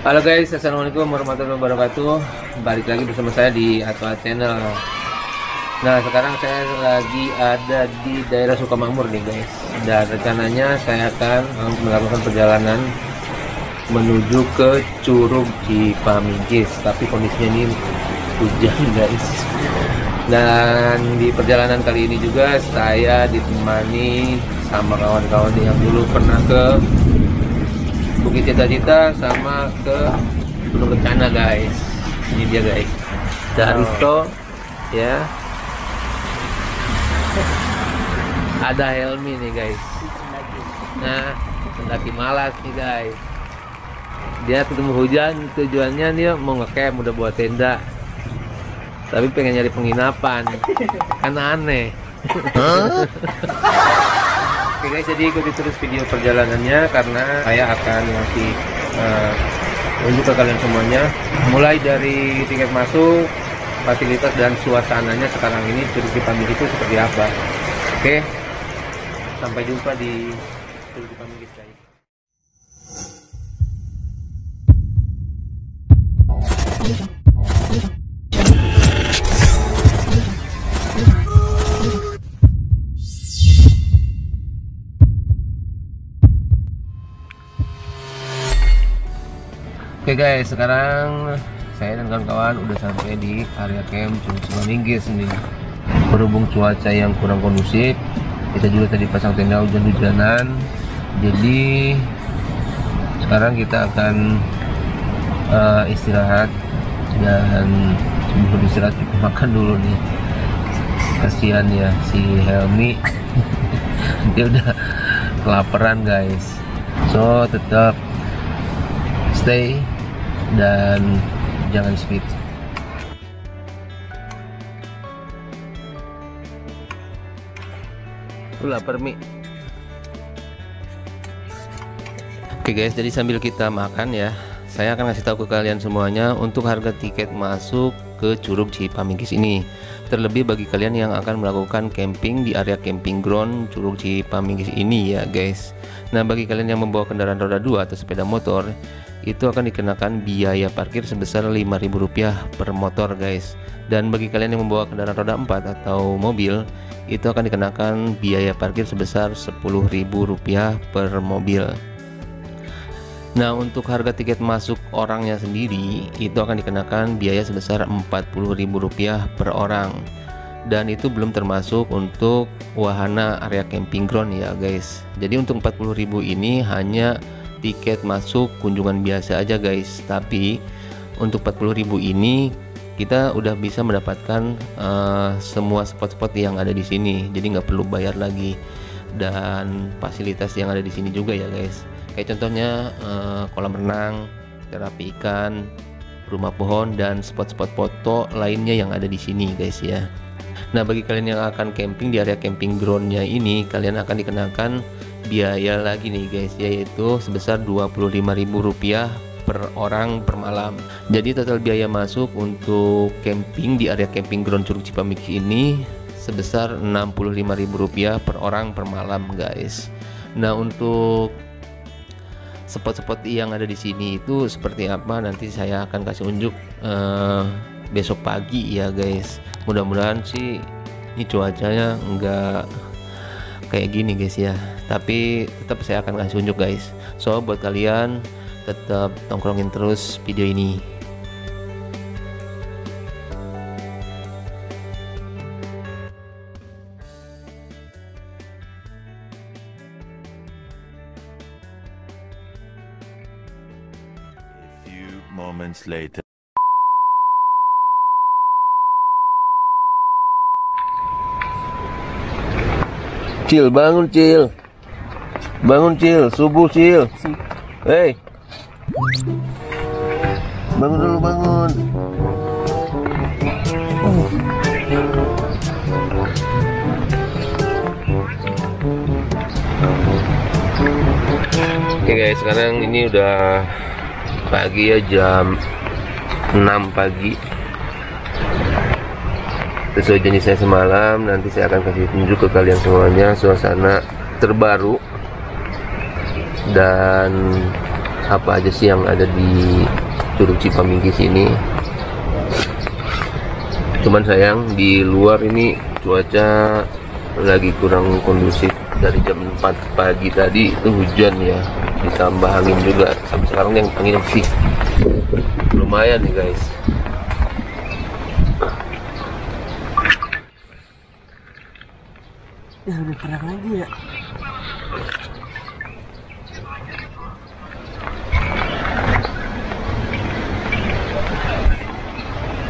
Halo guys, assalamualaikum warahmatullahi wabarakatuh. Balik lagi bersama saya di Atwa Channel. Nah, sekarang saya lagi ada di daerah Sukamakmur nih guys. Dan rencananya saya akan melakukan perjalanan menuju ke Curug Cipaminggis. Tapi kondisinya ini hujan guys. Dan di perjalanan kali ini juga saya ditemani sama kawan-kawan yang dulu pernah ke Bukit Cita-Cita sama ke Gunung Kencana guys. Ini dia guys, Daruto ya, ada Helmi nih guys. Nah, pendaki malas nih guys. Dia ketemu hujan, tujuannya dia mau ngecamp, udah buat tenda, tapi pengen nyari penginapan, kan aneh. Oke guys, jadi ikuti terus video perjalanannya karena saya akan ngasih unjuk ke kalian semuanya, mulai dari tiket masuk, fasilitas dan suasananya sekarang ini Curug Cipaminggis itu seperti apa. Oke, sampai jumpa di Curug Cipaminggis guys. Oke guys, sekarang saya dan kawan-kawan udah sampai di area camp Curug Cipaminggis nih. Berhubung cuaca yang kurang kondusif, kita juga tadi pasang tenda hujan-hujanan. Jadi sekarang kita akan istirahat, dan sebelum istirahat kita makan dulu nih. Kasihan ya si Helmi, dia udah kelaparan guys. So tetap stay dan jangan skip. Lapar Mi. Oke guys, jadi sambil kita makan ya, saya akan kasih tahu ke kalian semuanya untuk harga tiket masuk ke Curug Cipaminggis ini. Terlebih bagi kalian yang akan melakukan camping di area camping ground Curug Cipaminggis ini ya guys. Nah, bagi kalian yang membawa kendaraan roda 2 atau sepeda motor, itu akan dikenakan biaya parkir sebesar Rp5.000 per motor guys. Dan bagi kalian yang membawa kendaraan roda 4 atau mobil, itu akan dikenakan biaya parkir sebesar Rp10.000 per mobil. Nah, untuk harga tiket masuk orangnya sendiri itu akan dikenakan biaya sebesar Rp40.000 per orang. Dan itu belum termasuk untuk wahana area camping ground ya guys. Jadi untuk Rp40.000 ini hanya tiket masuk kunjungan biasa aja guys. Tapi untuk Rp40.000 ini kita udah bisa mendapatkan semua spot-spot yang ada di sini. Jadi nggak perlu bayar lagi, dan fasilitas yang ada di sini juga ya guys. Kayak contohnya kolam renang, terapi ikan, rumah pohon, dan spot-spot foto lainnya yang ada di sini guys ya. Nah, bagi kalian yang akan camping di area camping groundnya ini, kalian akan dikenakan biaya lagi nih guys, yaitu sebesar Rp25.000 per orang per malam. Jadi total biaya masuk untuk camping di area camping ground Curug Cipaminggis ini sebesar Rp65.000 per orang per malam guys. Nah, untuk spot-spot yang ada di sini itu seperti apa, nanti saya akan kasih unjuk besok pagi ya guys. Mudah-mudahan sih ini cuacanya enggak kayak gini guys ya, tapi tetap saya akan kasih unjuk guys. So buat kalian tetap tongkrongin terus video ini. A few moments later. Cil, bangun Cil. Bangun Cil, subuh Cil. Hei. Bangun dulu, bangun. Oke guys, sekarang ini udah pagi ya, jam 6 pagi. Sesuai janji saya semalam, nanti saya akan kasih tunjuk ke kalian semuanya suasana terbaru dan apa aja sih yang ada di Curug Cipamingkis ini. Cuman sayang di luar ini cuaca lagi kurang kondusif. Dari jam 4 pagi tadi itu hujan ya, ditambah angin juga. Sampai sekarang yang anginnya sih lumayan nih guys. Ya udah perang lagi ya.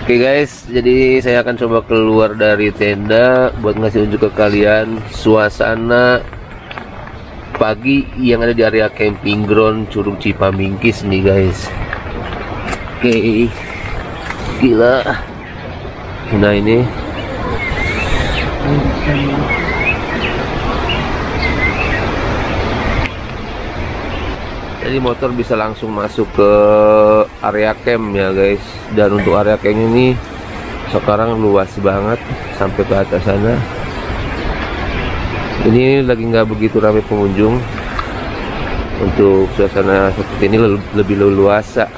Oke guys, jadi saya akan coba keluar dari tenda buat ngasih unjuk ke kalian suasana pagi yang ada di area camping ground Curug Cipamingkis nih guys. Oke, gila. Nah ini jadi motor bisa langsung masuk ke area camp ya guys. Dan untuk area camp ini sekarang luas banget sampai ke atas sana. Ini lagi nggak begitu ramai pengunjung. Untuk suasana seperti ini lebih leluasa.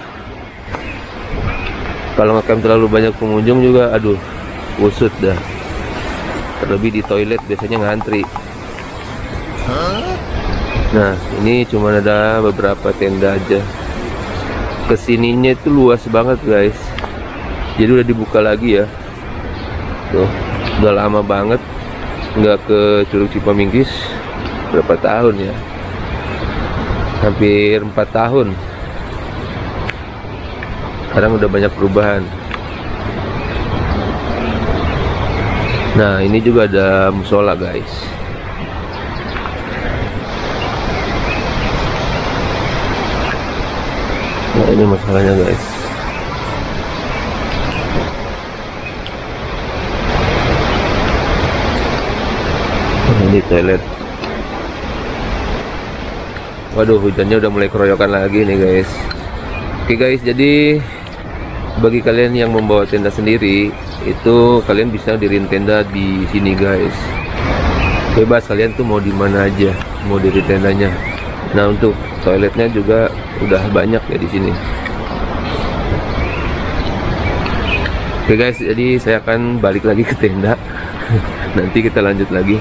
Kalau ngecamp terlalu banyak pengunjung juga aduh kusut dah. Terlebih di toilet biasanya ngantri. Nah ini cuma ada beberapa tenda aja. Kesininya itu luas banget guys. Jadi udah dibuka lagi ya. Tuh, udah lama banget nggak ke Curug Cipamingkis. Berapa tahun ya? Hampir 4 tahun. Sekarang udah banyak perubahan. Nah ini juga ada musola guys. Nah ini masalahnya guys. Nah, ini toilet. Waduh hujannya udah mulai keroyokan lagi nih guys. Oke guys, jadi bagi kalian yang membawa tenda sendiri itu kalian bisa diriin tenda di sini guys. Bebas kalian tuh mau di mana aja mau diri tendanya. Nah untuk toiletnya juga udah banyak ya di sini. Oke guys, jadi saya akan balik lagi ke tenda. Nanti kita lanjut lagi.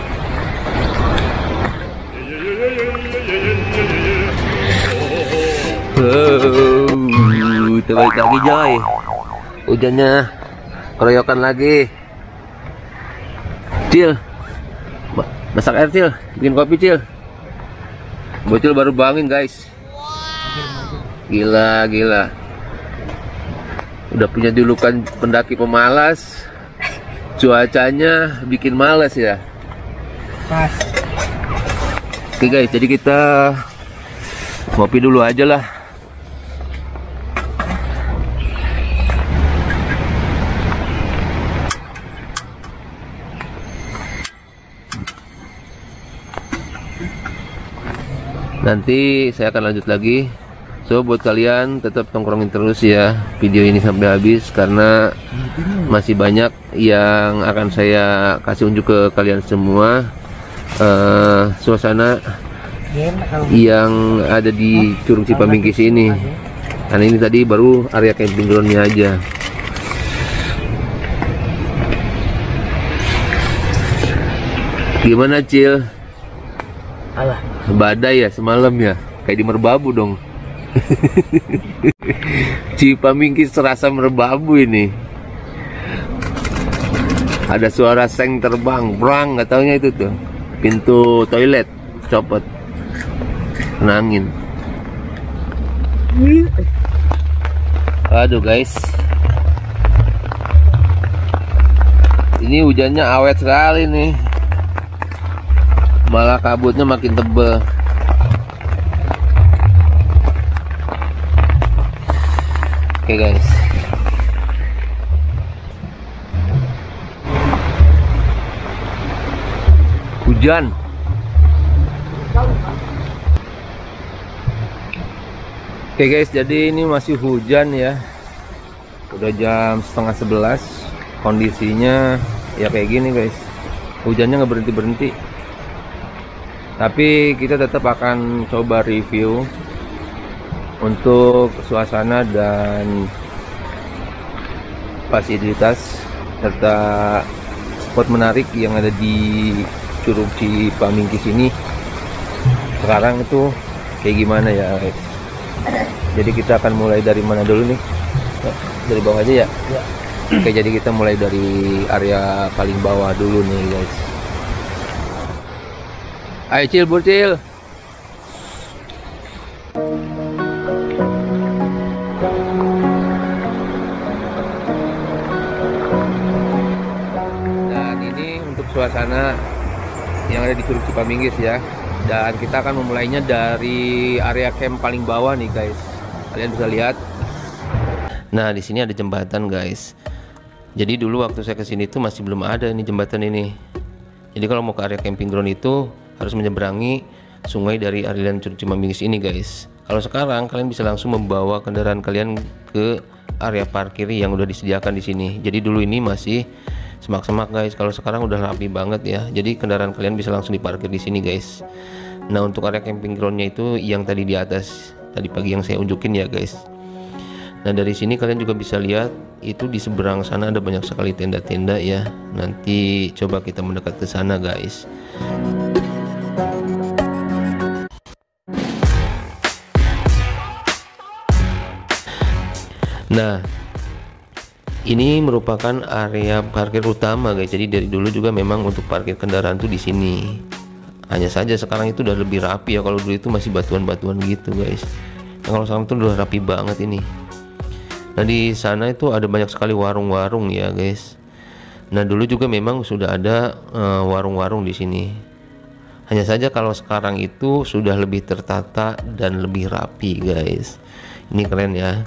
Kita balik lagi Joy. Hujannya keroyokan lagi. Cil, masak air Cil, bikin kopi Cil. Bocil baru bangun guys. Gila. Udah punya julukan pendaki pemalas. Cuacanya bikin malas ya. Pas. Oke guys, jadi kita ngopi dulu aja lah. Nanti saya akan lanjut lagi. So buat kalian tetap tongkrongin terus ya video ini sampai habis, karena masih banyak yang akan saya kasih unjuk ke kalian semua. Suasana yang ada di Curug Cipamingkis ini. Karena ini tadi baru area camping groundnya aja. Gimana Cil? Alah, Badai ya semalam ya, kayak di Merbabu dong. Cipamingkis terasa Merbabu ini. Ada suara seng terbang, brang, nggak taunya itu tuh pintu toilet copot, kena angin. Aduh guys, ini hujannya awet sekali nih, malah kabutnya makin tebel. Oke guys, hujan. Oke guys, jadi ini masih hujan ya. Udah jam 10:30. Kondisinya ya kayak gini guys. Hujannya nggak berhenti-berhenti. Tapi kita tetap akan coba review untuk suasana dan fasilitas serta spot menarik yang ada di Curug Cipamingkis ini sekarang itu kayak gimana ya guys. Jadi kita akan mulai dari mana dulu nih? Dari bawah aja ya? Ya. Oke, jadi kita mulai dari area paling bawah dulu nih guys. Ayo Cil, Burcil. Dan ini untuk suasana yang ada di Curug Cipamingkis ya. Dan kita akan memulainya dari area camp paling bawah nih guys. Kalian bisa lihat. Nah, di sini ada jembatan guys. Jadi dulu waktu saya kesini tuh masih belum ada ini jembatan ini. Jadi kalau mau ke area camping ground itu harus menyeberangi sungai dari aliran Curug Cipamingkis ini guys. Kalau sekarang kalian bisa langsung membawa kendaraan kalian ke area parkir yang udah disediakan di sini. Jadi dulu ini masih semak-semak guys. Kalau sekarang udah rapi banget ya. Jadi kendaraan kalian bisa langsung diparkir di sini guys. Nah, untuk area camping groundnya itu yang tadi di atas tadi pagi yang saya unjukin ya guys. Nah, dari sini kalian juga bisa lihat itu di seberang sana ada banyak sekali tenda-tenda ya. Nanti coba kita mendekat ke sana guys. Nah, ini merupakan area parkir utama guys. Jadi dari dulu juga memang untuk parkir kendaraan tuh di sini. Hanya saja sekarang itu udah lebih rapi ya. Kalau dulu itu masih batuan-batuan gitu guys. Nah, kalau sekarang tuh udah rapi banget ini. Nah, di sana itu ada banyak sekali warung-warung ya guys. Nah, dulu juga memang sudah ada warung-warung di sini. Hanya saja kalau sekarang itu sudah lebih tertata dan lebih rapi guys. Ini keren ya.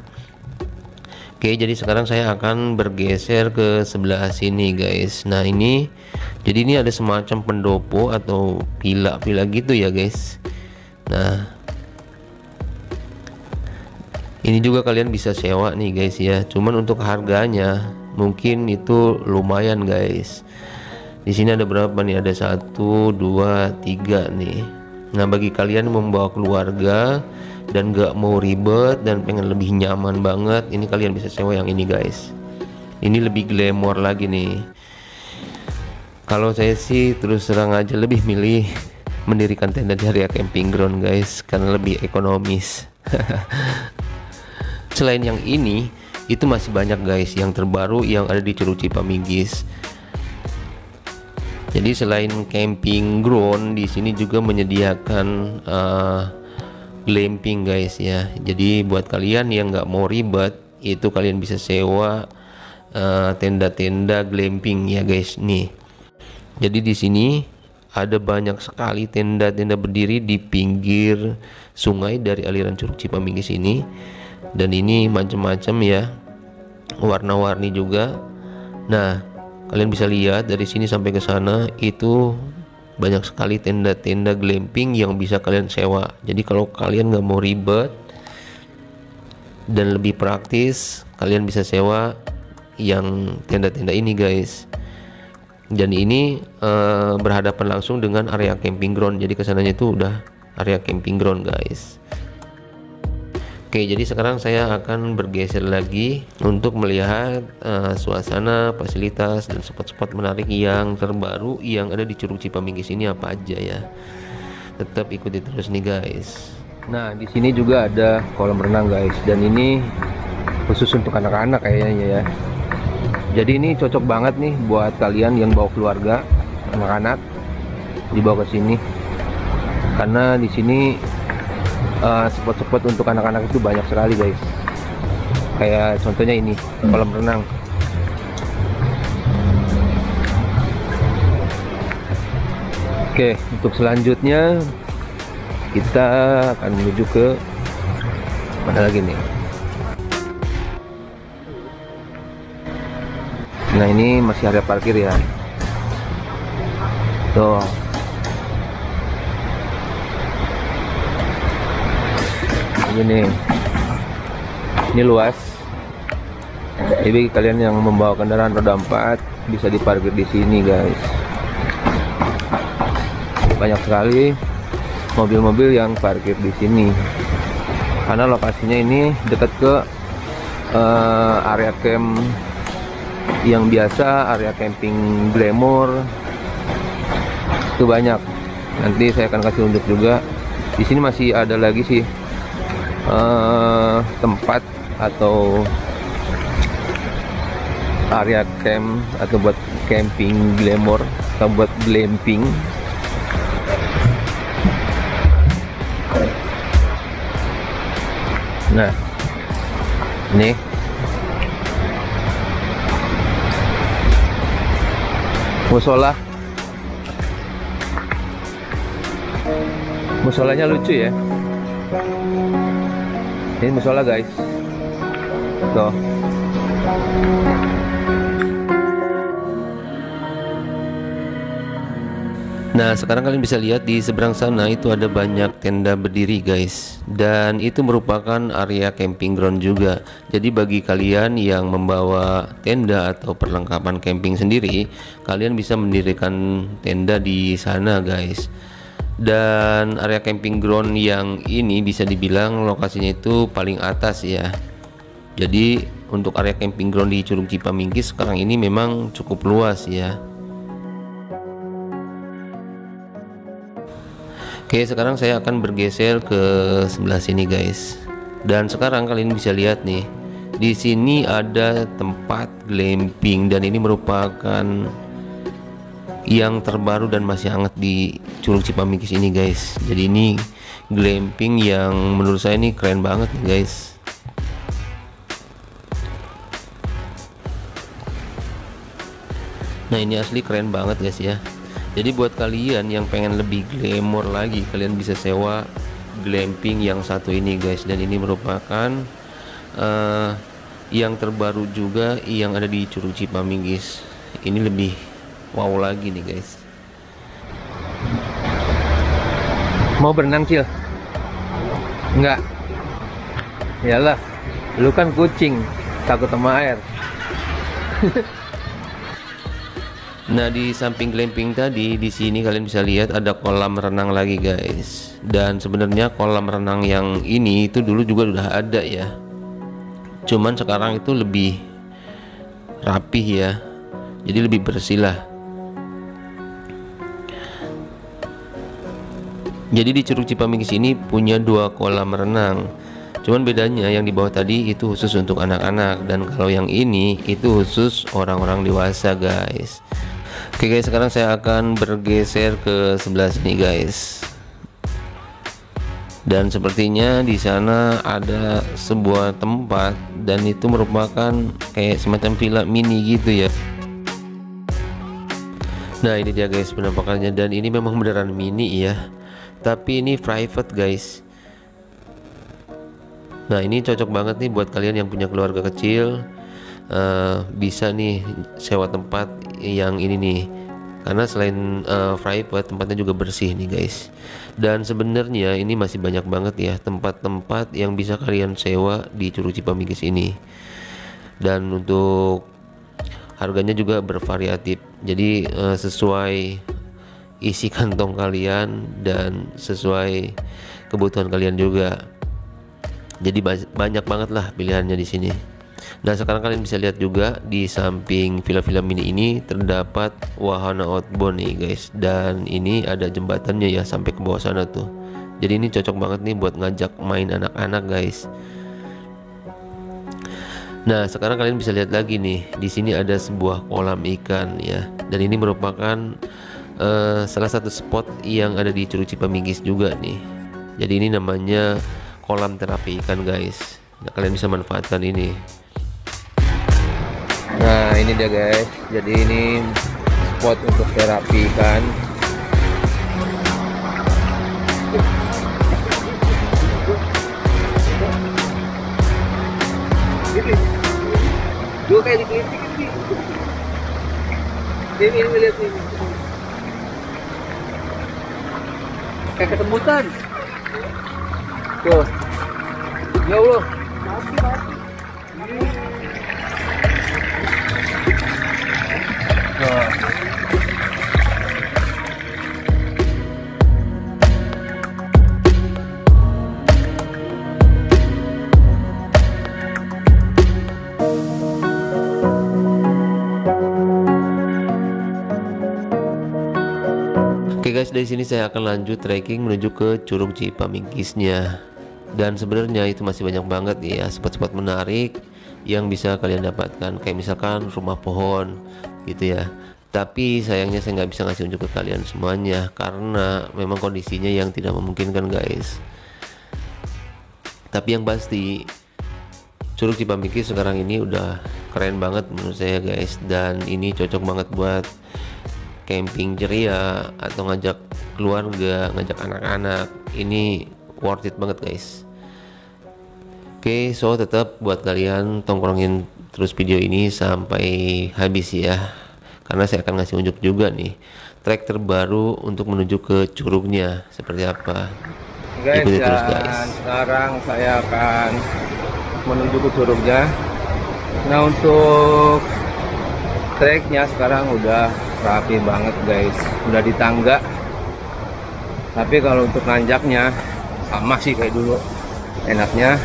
Oke, jadi sekarang saya akan bergeser ke sebelah sini guys. Nah, jadi ini ada semacam pendopo atau villa gitu ya guys. Nah, ini juga kalian bisa sewa nih guys ya. Cuman untuk harganya mungkin itu lumayan guys. Di sini ada berapa nih? Ada 1, 2, 3 nih. Nah, bagi kalian yang membawa keluarga dan gak mau ribet dan pengen lebih nyaman banget, ini kalian bisa sewa yang ini guys. Ini lebih glamour lagi nih. Kalau saya sih terus terang aja lebih milih mendirikan tenda di area camping ground guys, karena lebih ekonomis. Selain yang ini, itu masih banyak guys yang terbaru yang ada di Curug Cipamingkis. Jadi selain camping ground, di sini juga menyediakan glamping guys ya. Jadi buat kalian yang nggak mau ribet, itu kalian bisa sewa tenda-tenda glamping ya guys nih. Jadi di sini ada banyak sekali tenda-tenda berdiri di pinggir sungai dari aliran Curug Cipamingkis ini. Dan ini macam-macam ya, warna-warni juga. Nah, kalian bisa lihat dari sini sampai ke sana itu banyak sekali tenda-tenda glamping yang bisa kalian sewa. Jadi kalau kalian nggak mau ribet dan lebih praktis, kalian bisa sewa yang tenda-tenda ini guys. Dan ini berhadapan langsung dengan area camping ground. Jadi kesananya itu udah area camping ground guys. Oke, jadi sekarang saya akan bergeser lagi untuk melihat suasana, fasilitas, dan spot-spot menarik yang terbaru yang ada di Curug Cipamingkis ini apa aja ya. Tetap ikuti terus nih guys. Nah, di sini juga ada kolam renang guys, dan ini khusus untuk anak-anak kayaknya ya. Jadi ini cocok banget nih buat kalian yang bawa keluarga, anak-anak, dibawa ke sini. Karena di sini spot-spot untuk anak-anak itu banyak sekali guys. Kayak contohnya ini kolam renang. Oke, untuk selanjutnya kita akan menuju ke mana lagi nih? Nah, ini masih area parkir ya. Tuh. Ini luas. Jadi kalian yang membawa kendaraan roda 4 bisa diparkir di sini guys. Banyak sekali mobil-mobil yang parkir di sini. Karena lokasinya ini dekat ke area camp yang biasa, area camping glamour itu banyak. Nanti saya akan kasih unjuk juga. Di sini masih ada lagi sih tempat atau area camp atau buat camping glamour atau buat glamping. Nah, ini musolanya lucu ya. Ini musola guys, tuh. Nah, sekarang kalian bisa lihat di seberang sana itu ada banyak tenda berdiri guys. Dan itu merupakan area camping ground juga. Jadi bagi kalian yang membawa tenda atau perlengkapan camping sendiri, kalian bisa mendirikan tenda di sana guys. Dan area camping ground yang ini bisa dibilang lokasinya itu paling atas ya. Jadi untuk area camping ground di Curug Cipamingkis sekarang ini memang cukup luas ya. Oke, sekarang saya akan bergeser ke sebelah sini guys. Dan sekarang kalian bisa lihat nih, di sini ada tempat glamping dan ini merupakan yang terbaru dan masih hangat di Curug Cipamingkis ini guys. Jadi ini glamping yang menurut saya ini keren banget nih guys. Nah, ini asli keren banget guys ya. Jadi buat kalian yang pengen lebih glamour lagi, kalian bisa sewa glamping yang satu ini guys. Dan ini merupakan yang terbaru juga yang ada di Curug Cipamingkis. Ini lebih wow lagi nih guys. Mau berenang Cil? Enggak. Yalah, lu kan kucing, takut sama air. Nah, di samping glamping tadi, di sini kalian bisa lihat ada kolam renang lagi guys. Dan sebenarnya kolam renang yang ini itu dulu juga udah ada ya. Cuman sekarang itu lebih rapih ya. Jadi lebih bersih lah. Jadi di Curug Cipamingkis ini punya 2 kolam renang. Cuman bedanya yang di bawah tadi itu khusus untuk anak-anak, dan kalau yang ini itu khusus orang-orang dewasa guys. Oke guys, sekarang saya akan bergeser ke sebelah sini guys. Dan sepertinya di sana ada sebuah tempat dan itu merupakan kayak semacam villa mini gitu ya. Nah, ini dia guys penampakannya, dan ini memang beneran mini ya. Tapi ini private guys. Nah, ini cocok banget nih buat kalian yang punya keluarga kecil. Bisa nih sewa tempat yang ini nih, karena selain private, tempatnya juga bersih nih guys. Dan sebenarnya ini masih banyak banget ya tempat-tempat yang bisa kalian sewa di Curug Cipamingkis ini. Dan untuk harganya juga bervariatif, jadi sesuai isi kantong kalian dan sesuai kebutuhan kalian juga. Jadi banyak banget lah pilihannya di sini. Nah, sekarang kalian bisa lihat juga di samping villa-villa mini ini terdapat wahana outbound nih guys. Dan ini ada jembatannya ya sampai ke bawah sana tuh. Jadi ini cocok banget nih buat ngajak main anak-anak guys. Nah, sekarang kalian bisa lihat lagi nih, di sini ada sebuah kolam ikan ya. Dan ini merupakan salah satu spot yang ada di Curug Cipamingkis juga nih. Jadi ini namanya kolam terapi ikan guys. Nah, kalian bisa manfaatkan ini. Nah, ini dia guys. Jadi ini spot untuk terapi ikan. Gue kayak dikelitik sih. Ini lihat ini. Kayak ketemutan. Tuh. Ya Allah. Mati. guys, dari sini saya akan lanjut trekking menuju ke Curug Cipamingkisnya. Dan sebenarnya itu masih banyak banget ya spot-spot menarik yang bisa kalian dapatkan, kayak misalkan rumah pohon gitu ya. Tapi sayangnya saya nggak bisa ngasih unjuk ke kalian semuanya karena memang kondisinya yang tidak memungkinkan guys. Tapi yang pasti Curug Cipamingkis sekarang ini udah keren banget menurut saya guys, dan ini cocok banget buat camping ceria atau ngajak keluarga, ngajak anak-anak. Ini worth it banget guys. Oke, so tetap buat kalian tongkrongin terus video ini sampai habis ya, karena saya akan ngasih unjuk juga nih trek terbaru untuk menuju ke curugnya seperti apa. Guys, ikuti terus guys. Sekarang saya akan menuju ke curugnya. Nah, untuk treknya sekarang udah rapi banget guys, udah di tangga. Tapi kalau untuk nanjaknya sama sih kayak dulu. Enaknya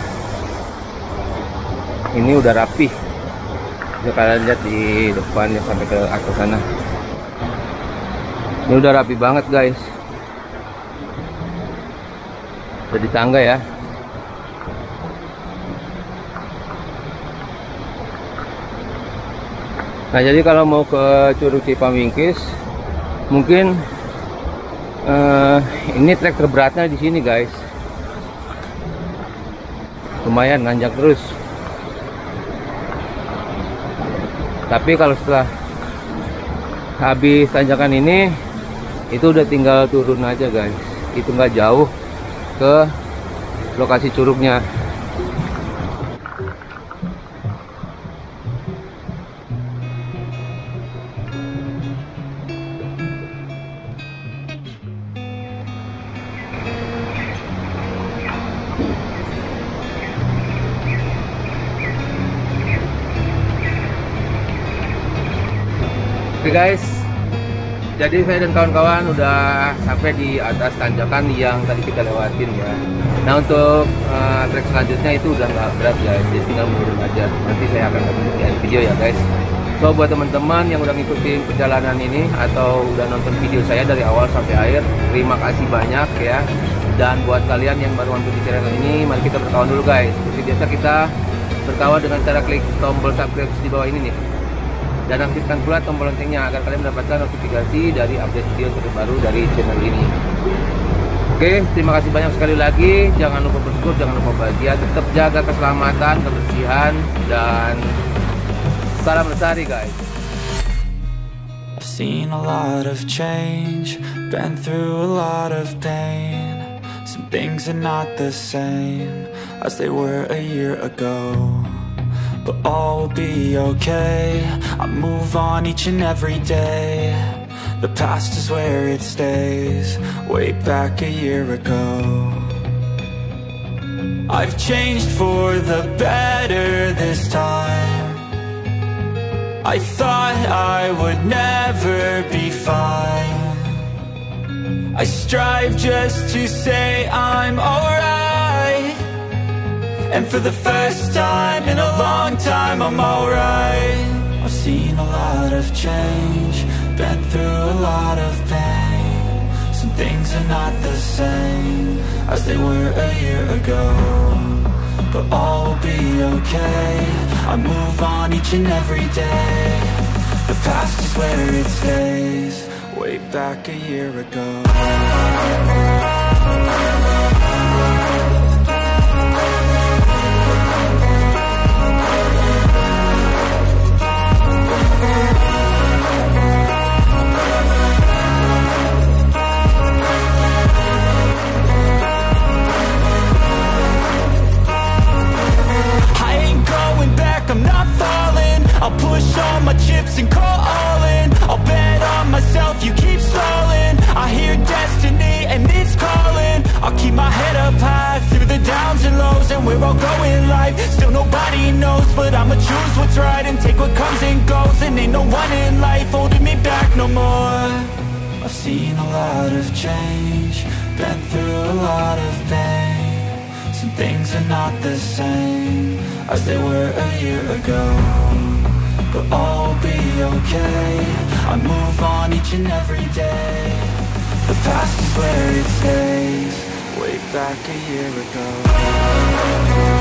ini udah rapi. Bisa kalian lihat di depan ya, sampai ke atas sana. Ini udah rapi banget guys. Udah di tangga ya. Nah, jadi kalau mau ke Curug Cipamingkis, mungkin ini trek terberatnya di sini guys. Lumayan nanjak terus. Tapi kalau setelah habis tanjakan ini, itu udah tinggal turun aja guys. Itu nggak jauh ke lokasi curugnya. Oke guys, jadi saya dan kawan-kawan udah sampai di atas tanjakan yang tadi kita lewatin ya. Nah, untuk trek selanjutnya itu udah nggak berat ya, jadi tinggal menurun aja. Nanti saya akan lanjutin video ya guys. So buat teman-teman yang udah ngikutin perjalanan ini atau udah nonton video saya dari awal sampai akhir, terima kasih banyak ya. Dan buat kalian yang baru nonton di channel ini, mari kita berkawan dulu guys. Seperti biasa kita berkawan dengan cara klik tombol subscribe di bawah ini nih. Dan aktifkan pula tombol loncengnya agar kalian mendapatkan notifikasi dari update video terbaru dari channel ini. Oke, terima kasih banyak sekali lagi. Jangan lupa bersyukur, jangan lupa bahagia, tetap jaga keselamatan, kebersihan, dan salam lestari guys. I've seen a lot of change, been through a lot of pain. Some things are not the same as they were a year ago, but all will be okay. I move on each and every day. The past is where it stays, way back a year ago. I've changed for the better this time. I thought I would never be fine. I strive just to say I'm alright. And for the first time in a long time, I'm alright. I've seen a lot of change, been through a lot of pain. Some things are not the same as they were a year ago, but all will be okay. I move on each and every day. The past is where it stays, way back a year ago. I'll push all my chips and call all in. I'll bet on myself, you keep stalling. I hear destiny and it's calling. I'll keep my head up high through the downs and lows, and we're all going life. Still nobody knows, but I'ma choose what's right and take what comes and goes. And ain't no one in life holding me back no more. I've seen a lot of change, been through a lot of pain. Some things are not the same as they were a year ago, but all will be okay. I move on each and every day. The past is where it stays. Way back a year ago.